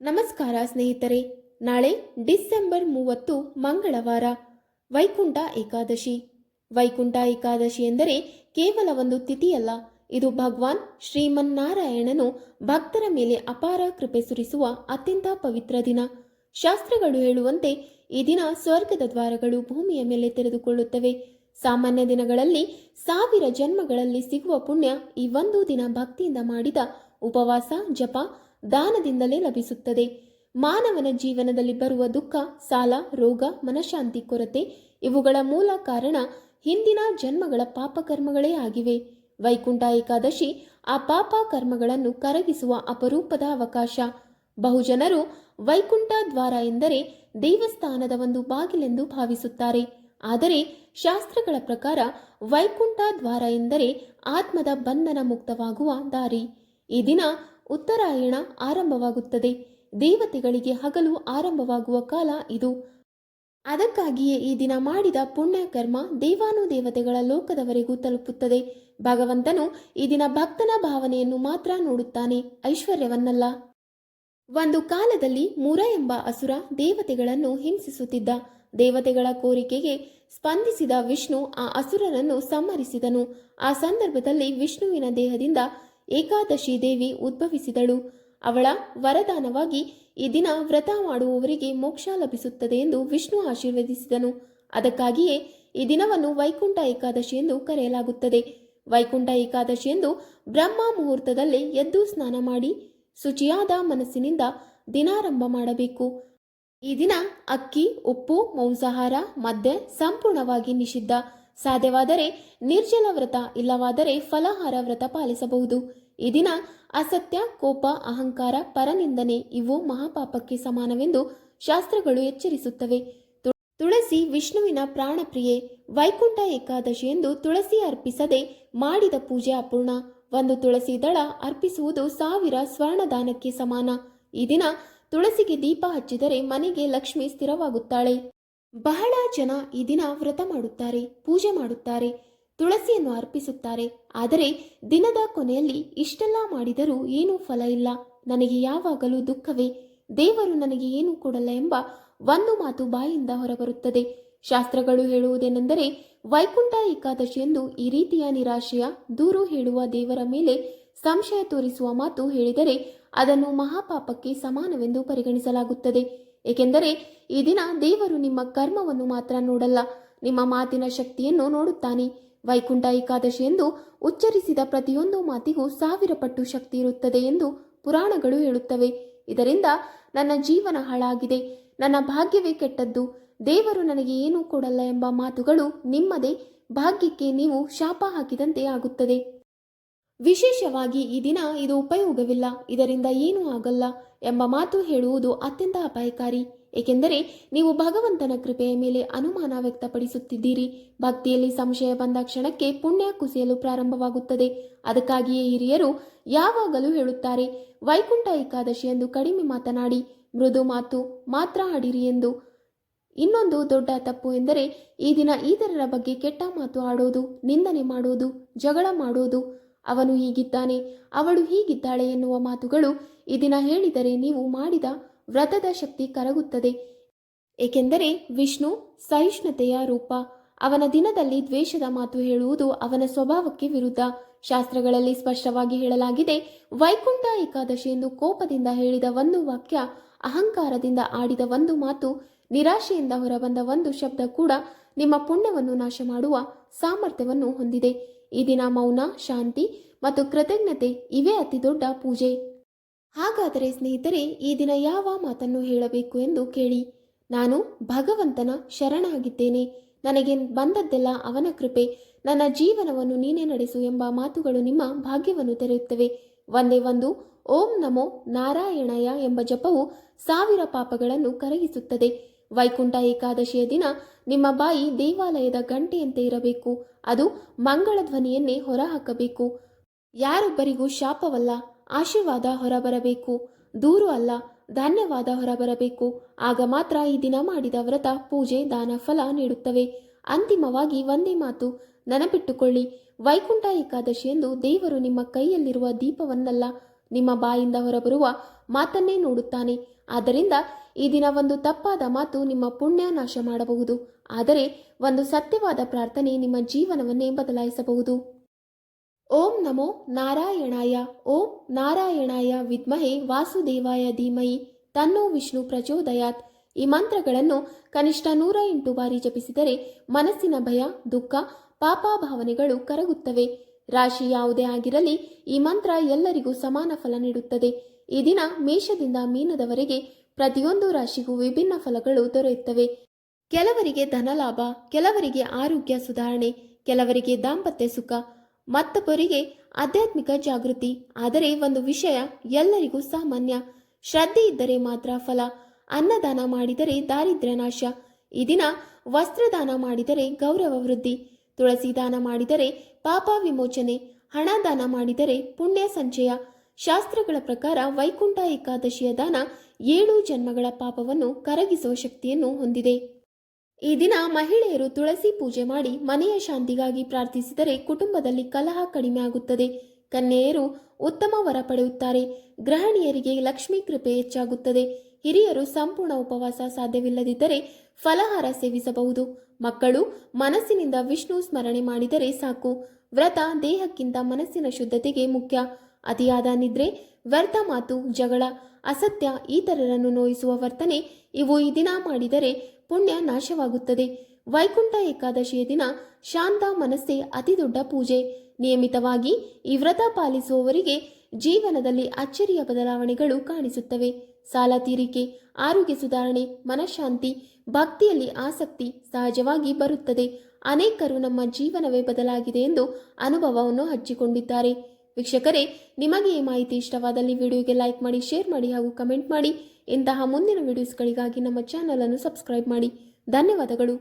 ನಮಸ್ಕಾರ ಸ್ನೇಹಿತರೆ. ನಾಳೆ ಡಿಸೆಂಬರ್ 30 ಮಂಗಳವಾರ ವೈಕುಂಠ ಏಕಾದಶಿ. ವೈಕುಂಠ ಏಕಾದಶಿ ಎಂದರೆ ಕೇವಲ ಒಂದು ತಿಥಿಯಲ್ಲ, ಇದು ಭಗವಾನ್ ಶ್ರೀಮನ್ನಾರಾಯಣನು ಭಕ್ತರ ಮೇಲೆ ಅಪಾರ ಕೃಪೆ ಸುರಿಸುವ ಅತ್ಯಂತ ಪವಿತ್ರ ದಿನ. ಶಾಸ್ತ್ರಗಳು ಹೇಳುವಂತೆ ಈ ದಿನ ಸ್ವರ್ಗದ ದ್ವಾರಗಳು ಭೂಮಿಯ ಮೇಲೆ ತೆರೆದುಕೊಳ್ಳುತ್ತವೆ. ಸಾಮಾನ್ಯ ದಿನಗಳಲ್ಲಿ 1000 ಜನ್ಮಗಳಲ್ಲಿ ಸಿಗುವ ಪುಣ್ಯ ಈ ಒಂದು ದಿನ ಭಕ್ತಿಯಿಂದ ಮಾಡಿದ ಉಪವಾಸ, ಜಪ, ದಾನದಿಂದಲೇ ಲಭಿಸುತ್ತದೆ. ಮಾನವನ ಜೀವನದಲ್ಲಿ ಬರುವ ದುಃಖ, ಸಾಲ, ರೋಗ, ಮನಃಶಾಂತಿ ಕೊರತೆ ಇವುಗಳ ಮೂಲ ಕಾರಣ ಹಿಂದಿನ ಜನ್ಮಗಳ ಪಾಪಕರ್ಮಗಳೇ ಆಗಿವೆ. ವೈಕುಂಠ ಏಕಾದಶಿ ಆ ಪಾಪ ಕರ್ಮಗಳನ್ನು ಕರಗಿಸುವ ಅಪರೂಪದ ಅವಕಾಶ. ಬಹುಜನರು ವೈಕುಂಠ ದ್ವಾರ ಎಂದರೆ ದೇವಸ್ಥಾನದ ಒಂದು ಬಾಗಿಲೆಂದು ಭಾವಿಸುತ್ತಾರೆ. ಆದರೆ ಶಾಸ್ತ್ರಗಳ ಪ್ರಕಾರ ವೈಕುಂಠ ದ್ವಾರ ಎಂದರೆ ಆತ್ಮದ ಬಂಧನ ಮುಕ್ತವಾಗುವ ದಾರಿ. ಈ ದಿನ ಉತ್ತರಾಯಣ ಆರಂಭವಾಗುತ್ತದೆ. ದೇವತೆಗಳಿಗೆ ಹಗಲು ಆರಂಭವಾಗುವ ಕಾಲ ಇದು. ಅದಕ್ಕಾಗಿಯೇ ಈ ದಿನ ಮಾಡಿದ ಪುಣ್ಯ ಕರ್ಮ ದೇವಾನುದೇವತೆಗಳ ಲೋಕದವರೆಗೂ ತಲುಪುತ್ತದೆ. ಭಗವಂತನು ಈ ದಿನ ಭಕ್ತನ ಭಾವನೆಯನ್ನು ಮಾತ್ರ ನೋಡುತ್ತಾನೆ, ಐಶ್ವರ್ಯವನ್ನಲ್ಲ. ಒಂದು ಕಾಲದಲ್ಲಿ ಮುರ ಎಂಬ ಅಸುರ ದೇವತೆಗಳನ್ನು ಹಿಂಸಿಸುತ್ತಿದ್ದ. ದೇವತೆಗಳ ಕೋರಿಕೆಗೆ ಸ್ಪಂದಿಸಿದ ವಿಷ್ಣು ಆ ಅಸುರನನ್ನು ಸಂಹರಿಸಿದನು. ಆ ಸಂದರ್ಭದಲ್ಲಿ ವಿಷ್ಣುವಿನ ದೇಹದಿಂದ ಏಕಾದಶಿ ದೇವಿ ಉದ್ಭವಿಸಿದಳು. ಅವಳ ವರದಾನವಾಗಿ ಈ ದಿನ ವ್ರತ ಮಾಡುವವರಿಗೆ ಮೋಕ್ಷ ಲಭಿಸುತ್ತದೆ ಎಂದು ವಿಷ್ಣು ಆಶೀರ್ವದಿಸಿದನು. ಅದಕ್ಕಾಗಿಯೇ ಈ ದಿನವನ್ನು ವೈಕುಂಠ ಏಕಾದಶಿ ಎಂದು ಕರೆಯಲಾಗುತ್ತದೆ. ವೈಕುಂಠ ಏಕಾದಶಿ ಎಂದು ಬ್ರಹ್ಮ ಮುಹೂರ್ತದಲ್ಲೇ ಎದ್ದು ಸ್ನಾನ ಮಾಡಿ ಶುಚಿಯಾದ ಮನಸ್ಸಿನಿಂದ ದಿನಾರಂಭ ಮಾಡಬೇಕು. ಈ ದಿನ ಅಕ್ಕಿ, ಉಪ್ಪು, ಮಾಂಸಾಹಾರ, ಮದ್ಯ ಸಂಪೂರ್ಣವಾಗಿ ನಿಷಿದ್ಧ. ಸಾಧ್ಯವಾದರೆ ನಿರ್ಜಲ ವ್ರತ, ಇಲ್ಲವಾದರೆ ಫಲಾಹಾರ ವ್ರತ ಪಾಲಿಸಬಹುದು. ಈ ದಿನ ಅಸತ್ಯ, ಕೋಪ, ಅಹಂಕಾರ, ಪರನಿಂದನೆ ಇವು ಮಹಾಪಾಪಕ್ಕೆ ಸಮಾನವೆಂದು ಶಾಸ್ತ್ರಗಳು ಎಚ್ಚರಿಸುತ್ತವೆ. ತುಳಸಿ ವಿಷ್ಣುವಿನ ಪ್ರಾಣಪ್ರಿಯೆ. ವೈಕುಂಠ ಏಕಾದಶಿ ಎಂದು ತುಳಸಿ ಅರ್ಪಿಸದೆ ಮಾಡಿದ ಪೂಜೆ ಅಪೂರ್ಣ. ಒಂದು ತುಳಸಿ ದಳ ಅರ್ಪಿಸುವುದು 1000 ಸ್ವರ್ಣದಾನಕ್ಕೆ ಸಮಾನ. ಈ ದಿನ ತುಳಸಿಗೆ ದೀಪ ಹಚ್ಚಿದರೆ ಮನೆಗೆ ಲಕ್ಷ್ಮಿ ಸ್ಥಿರವಾಗುತ್ತಾಳೆ. ಬಹಳ ಜನ ಈ ದಿನ ವ್ರತ ಮಾಡುತ್ತಾರೆ, ಪೂಜೆ ಮಾಡುತ್ತಾರೆ, ತುಳಸಿಯನ್ನು ಅರ್ಪಿಸುತ್ತಾರೆ. ಆದರೆ ದಿನದ ಕೊನೆಯಲ್ಲಿ ಇಷ್ಟೆಲ್ಲ ಮಾಡಿದರೂ ಏನೂ ಫಲ ಇಲ್ಲ, ನನಗೆ ಯಾವಾಗಲೂ ದುಃಖವೇ, ದೇವರು ನನಗೆ ಏನೂ ಕೊಡಲ್ಲ ಎಂಬ ಒಂದು ಮಾತು ಬಾಯಿಂದ ಹೊರಬರುತ್ತದೆ. ಶಾಸ್ತ್ರಗಳು ಹೇಳುವುದೇನೆಂದರೆ ವೈಕುಂಠ ಏಕಾದಶಿ ಎಂದು ಈ ರೀತಿಯ ನಿರಾಶೆಯ ದೂರು ಹೇಳುವ, ದೇವರ ಮೇಲೆ ಸಂಶಯ ತೋರಿಸುವ ಮಾತು ಹೇಳಿದರೆ ಅದನ್ನು ಮಹಾಪಾಪಕ್ಕೆ ಸಮಾನವೆಂದು ಪರಿಗಣಿಸಲಾಗುತ್ತದೆ. ಏಕೆಂದರೆ ಈ ದಿನ ದೇವರು ನಿಮ್ಮ ಕರ್ಮವನ್ನು ಮಾತ್ರ ನೋಡಲ್ಲ, ನಿಮ್ಮ ಮಾತಿನ ಶಕ್ತಿಯನ್ನು ನೋಡುತ್ತಾನೆ. ವೈಕುಂಠ ಏಕಾದಶಿ ಎಂದು ಉಚ್ಚರಿಸಿದ ಪ್ರತಿಯೊಂದು ಮಾತಿಗೂ 1000 ಪಟ್ಟು ಶಕ್ತಿ ಇರುತ್ತದೆ ಎಂದು ಪುರಾಣಗಳು ಹೇಳುತ್ತವೆ. ಇದರಿಂದ ನನ್ನ ಜೀವನ ಹಾಳಾಗಿದೆ, ನನ್ನ ಭಾಗ್ಯವೇ ಕೆಟ್ಟದ್ದು, ದೇವರು ನನಗೆ ಏನೂ ಕೊಡಲ್ಲ ಎಂಬ ಮಾತುಗಳು ನಿಮ್ಮದೇ ಭಾಗ್ಯಕ್ಕೆ ನೀವು ಶಾಪ ಹಾಕಿದಂತೆ ಆಗುತ್ತದೆ. ವಿಶೇಷವಾಗಿ ಈ ದಿನ ಇದು ಉಪಯೋಗವಿಲ್ಲ, ಇದರಿಂದ ಏನೂ ಆಗಲ್ಲ ಎಂಬ ಮಾತು ಹೇಳುವುದು ಅತ್ಯಂತ ಅಪಾಯಕಾರಿ. ಏಕೆಂದರೆ ನೀವು ಭಗವಂತನ ಕೃಪೆಯ ಮೇಲೆ ಅನುಮಾನ ವ್ಯಕ್ತಪಡಿಸುತ್ತಿದ್ದೀರಿ. ಭಕ್ತಿಯಲ್ಲಿ ಸಂಶಯ ಬಂದ ಕ್ಷಣಕ್ಕೆ ಪುಣ್ಯ ಕುಸಿಯಲು ಪ್ರಾರಂಭವಾಗುತ್ತದೆ. ಅದಕ್ಕಾಗಿಯೇ ಹಿರಿಯರು ಯಾವಾಗಲೂ ಹೇಳುತ್ತಾರೆ, ವೈಕುಂಠ ಏಕಾದಶಿ ಎಂದು ಕಡಿಮೆ ಮಾತನಾಡಿ, ಮೃದು ಮಾತು ಮಾತ್ರ ಆಡಿರಿ ಎಂದು. ಇನ್ನೊಂದು ದೊಡ್ಡ ತಪ್ಪು ಎಂದರೆ ಈ ದಿನ ಇತರರ ಬಗ್ಗೆ ಕೆಟ್ಟ ಮಾತು ಆಡೋದು, ನಿಂದನೆ ಮಾಡೋದು, ಜಗಳ ಮಾಡೋದು. ಅವನು ಹೀಗಿದ್ದಾನೆ, ಅವಳು ಹೀಗಿದ್ದಾಳೆ ಎನ್ನುವ ಮಾತುಗಳು ಈ ದಿನ ಹೇಳಿದರೆ ನೀವು ಮಾಡಿದ ವ್ರತದ ಶಕ್ತಿ ಕರಗುತ್ತದೆ. ಏಕೆಂದರೆ ವಿಷ್ಣು ಸಹಿಷ್ಣುತೆಯ ರೂಪ. ಅವನ ದಿನದಲ್ಲಿ ದ್ವೇಷದ ಮಾತು ಹೇಳುವುದು ಅವನ ಸ್ವಭಾವಕ್ಕೆ ವಿರುದ್ಧ. ಶಾಸ್ತ್ರಗಳಲ್ಲಿ ಸ್ಪಷ್ಟವಾಗಿ ಹೇಳಲಾಗಿದೆ, ವೈಕುಂಠ ಏಕಾದಶಿ ಎಂದು ಕೋಪದಿಂದ ಹೇಳಿದ ಒಂದು ವಾಕ್ಯ, ಅಹಂಕಾರದಿಂದ ಆಡಿದ ಒಂದು ಮಾತು, ನಿರಾಶೆಯಿಂದ ಹೊರಬಂದ ಒಂದು ಶಬ್ದ ಕೂಡ ನಿಮ್ಮ ಪುಣ್ಯವನ್ನು ನಾಶ ಮಾಡುವ ಸಾಮರ್ಥ್ಯವನ್ನು ಹೊಂದಿದೆ. ಈ ದಿನ ಮೌನ, ಶಾಂತಿ ಮತ್ತು ಕೃತಜ್ಞತೆ ಇವೇ ಅತಿ ದೊಡ್ಡ ಪೂಜೆ. ಹಾಗಾದರೆ ಸ್ನೇಹಿತರೆ, ಈ ದಿನ ಯಾವ ಮಾತನ್ನು ಹೇಳಬೇಕು ಎಂದು ಕೇಳಿ. ನಾನು ಭಗವಂತನ ಶರಣಾಗಿದ್ದೇನೆ, ನನಗೆ ಬಂದದ್ದೆಲ್ಲ ಅವನ ಕೃಪೆ, ನನ್ನ ಜೀವನವನ್ನು ನೀನೇ ನಡೆಸು ಎಂಬ ಮಾತುಗಳು ನಿಮ್ಮ ಭಾಗ್ಯವನ್ನು ತೆರೆಯುತ್ತವೆ. ಒಂದೇ ಒಂದು ಓಂ ನಮೋ ನಾರಾಯಣಯ ಎಂಬ ಜಪವು 1000 ಪಾಪಗಳನ್ನು ಕರಗಿಸುತ್ತದೆ. ವೈಕುಂಠ ಏಕಾದಶಿಯ ದಿನ ನಿಮ್ಮ ಬಾಯಿ ದೇವಾಲಯದ ಗಂಟೆಯಂತೆ ಇರಬೇಕು. ಅದು ಮಂಗಳ ಧ್ವನಿಯನ್ನೇ ಹೊರಹಾಕಬೇಕು. ಯಾರೊಬ್ಬರಿಗೂ ಶಾಪವಲ್ಲ, ಆಶೀರ್ವಾದ ಹೊರಬರಬೇಕು. ದೂರು ಅಲ್ಲ, ಧನ್ಯವಾದ ಹೊರಬರಬೇಕು. ಆಗ ಮಾತ್ರ ಈ ದಿನ ಮಾಡಿದ ವ್ರತ, ಪೂಜೆ, ದಾನ ಫಲ ನೀಡುತ್ತವೆ. ಅಂತಿಮವಾಗಿ ಒಂದೇ ಮಾತು ನೆನಪಿಟ್ಟುಕೊಳ್ಳಿ, ವೈಕುಂಠ ಏಕಾದಶಿ ಎಂದು ದೇವರು ನಿಮ್ಮ ಕೈಯಲ್ಲಿರುವ ದೀಪವನ್ನಲ್ಲ, ನಿಮ್ಮ ಬಾಯಿಂದ ಹೊರಬರುವ ಮಾತನ್ನೇ ನೋಡುತ್ತಾನೆ. ಆದ್ದರಿಂದ ಈ ದಿನ ಒಂದು ತಪ್ಪಾದ ಮಾತು ನಿಮ್ಮ ಪುಣ್ಯ ನಾಶ ಮಾಡಬಹುದು, ಆದರೆ ಒಂದು ಸತ್ಯವಾದ ಪ್ರಾರ್ಥನೆ ನಿಮ್ಮ ಜೀವನವನ್ನೇ ಬದಲಾಯಿಸಬಹುದು. ಓಂ ನಮೋ ನಾರಾಯಣಾಯ. ಓಂ ನಾರಾಯಣಾಯ ವಿದ್ಮಹೆ ವಾಸುದೇವಾಯ ಧೀಮಹಿ ತನ್ನೋ ವಿಷ್ಣು ಪ್ರಚೋದಯಾತ್. ಈ ಮಂತ್ರಗಳನ್ನು ಕನಿಷ್ಠ 108 ಬಾರಿ ಜಪಿಸಿದರೆ ಮನಸ್ಸಿನ ಭಯ, ದುಃಖ, ಪಾಪ ಭಾವನೆಗಳು ಕರಗುತ್ತವೆ. ರಾಶಿ ಯಾವುದೇ ಆಗಿರಲಿ ಈ ಮಂತ್ರ ಎಲ್ಲರಿಗೂ ಸಮಾನ ಫಲ ನೀಡುತ್ತದೆ. ಈ ದಿನ ಮೇಷದಿಂದ ಮೀನದವರೆಗೆ ಪ್ರತಿಯೊಂದು ರಾಶಿಗೂ ವಿಭಿನ್ನ ಫಲಗಳು ದೊರೆಯುತ್ತವೆ. ಕೆಲವರಿಗೆ ಧನಲಾಭ, ಕೆಲವರಿಗೆ ಆರೋಗ್ಯ ಸುಧಾರಣೆ, ಕೆಲವರಿಗೆ ದಾಂಪತ್ಯ ಸುಖ, ಮತ್ತೊಬ್ಬರಿಗೆ ಆಧ್ಯಾತ್ಮಿಕ ಜಾಗೃತಿ. ಆದರೆ ಒಂದು ವಿಷಯ ಎಲ್ಲರಿಗೂ ಸಾಮಾನ್ಯ, ಶ್ರದ್ಧೆ ಇದ್ದರೆ ಮಾತ್ರ ಫಲ. ಅನ್ನದಾನ ಮಾಡಿದರೆ ದಾರಿದ್ರ್ಯ ನಾಶ. ಈ ದಿನ ವಸ್ತ್ರದಾನ ಮಾಡಿದರೆ ಗೌರವ ವೃದ್ಧಿ, ತುಳಸಿ ದಾನ ಮಾಡಿದರೆ ಪಾಪ ವಿಮೋಚನೆ, ಹಣ ದಾನ ಮಾಡಿದರೆ ಪುಣ್ಯ ಸಂಚಯ. ಶಾಸ್ತ್ರಗಳ ಪ್ರಕಾರ ವೈಕುಂಠ ಏಕಾದಶಿಯ ದಾನ 7 ಜನ್ಮಗಳ ಪಾಪವನ್ನು ಕರಗಿಸುವ ಶಕ್ತಿಯನ್ನು ಹೊಂದಿದೆ. ಈ ದಿನ ಮಹಿಳೆಯರು ತುಳಸಿ ಪೂಜೆ ಮಾಡಿ ಮನೆಯ ಶಾಂತಿಗಾಗಿ ಪ್ರಾರ್ಥಿಸಿದರೆ ಕುಟುಂಬದಲ್ಲಿ ಕಲಹ ಕಡಿಮೆ ಆಗುತ್ತದೆ. ಕನ್ಯೆಯರು ಉತ್ತಮ ವರ ಪಡೆಯುತ್ತಾರೆ. ಗೃಹಿಣಿಯರಿಗೆ ಲಕ್ಷ್ಮೀ ಕೃಪೆ ಹೆಚ್ಚಾಗುತ್ತದೆ. ಹಿರಿಯರು ಸಂಪೂರ್ಣ ಉಪವಾಸ ಸಾಧ್ಯವಿಲ್ಲದಿದ್ದರೆ ಫಲಹಾರ ಸೇವಿಸಬಹುದು. ಮಕ್ಕಳು ಮನಸ್ಸಿನಿಂದ ವಿಷ್ಣು ಸ್ಮರಣೆ ಮಾಡಿದರೆ ಸಾಕು. ವ್ರತ ದೇಹಕ್ಕಿಂತ ಮನಸ್ಸಿನ ಶುದ್ಧತೆಗೆ ಮುಖ್ಯ. ಅತಿಯಾದ ನಿದ್ರೆ, ವ್ಯರ್ಥ ಮಾತು, ಜಗಳ, ಅಸತ್ಯ, ಇತರರನ್ನು ನೋಯಿಸುವ ವರ್ತನೆ ಇವು ಈ ದಿನ ಮಾಡಿದರೆ ಪುಣ್ಯ ನಾಶವಾಗುತ್ತದೆ. ವೈಕುಂಠ ಏಕಾದಶಿಯ ದಿನ ಶಾಂತ ಮನಸ್ಸೇ ಅತಿ ದೊಡ್ಡ ಪೂಜೆ. ನಿಯಮಿತವಾಗಿ ಈ ವ್ರತ ಪಾಲಿಸುವವರಿಗೆ ಜೀವನದಲ್ಲಿ ಅಚ್ಚರಿಯ ಬದಲಾವಣೆಗಳು ಕಾಣಿಸುತ್ತವೆ. ಸಾಲ ತೀರಿಕೆ, ಆರೋಗ್ಯ ಸುಧಾರಣೆ, ಮನಃಶಾಂತಿ, ಭಕ್ತಿಯಲ್ಲಿ ಆಸಕ್ತಿ ಸಹಜವಾಗಿ ಬರುತ್ತದೆ. ಅನೇಕರು ನಮ್ಮ ಜೀವನವೇ ಬದಲಾಗಿದೆ ಎಂದು ಅನುಭವವನ್ನು ಹಂಚಿಕೊಂಡಿದ್ದಾರೆ. ವೀಕ್ಷಕರೇ, ನಿಮಗೆ ಈ ಮಾಹಿತಿ ಇಷ್ಟವಾದಲ್ಲಿ ವಿಡಿಯೋಗೆ ಲೈಕ್ ಮಾಡಿ, ಶೇರ್ ಮಾಡಿ ಹಾಗೂ ಕಮೆಂಟ್ ಮಾಡಿ. ಇಂತಹ ಮುಂದಿನ ವಿಡಿಯೋಸ್ಗಳಿಗಾಗಿ ನಮ್ಮ ಚಾನಲ್ ಅನ್ನು ಸಬ್ಸ್ಕ್ರೈಬ್ ಮಾಡಿ. ಧನ್ಯವಾದಗಳು.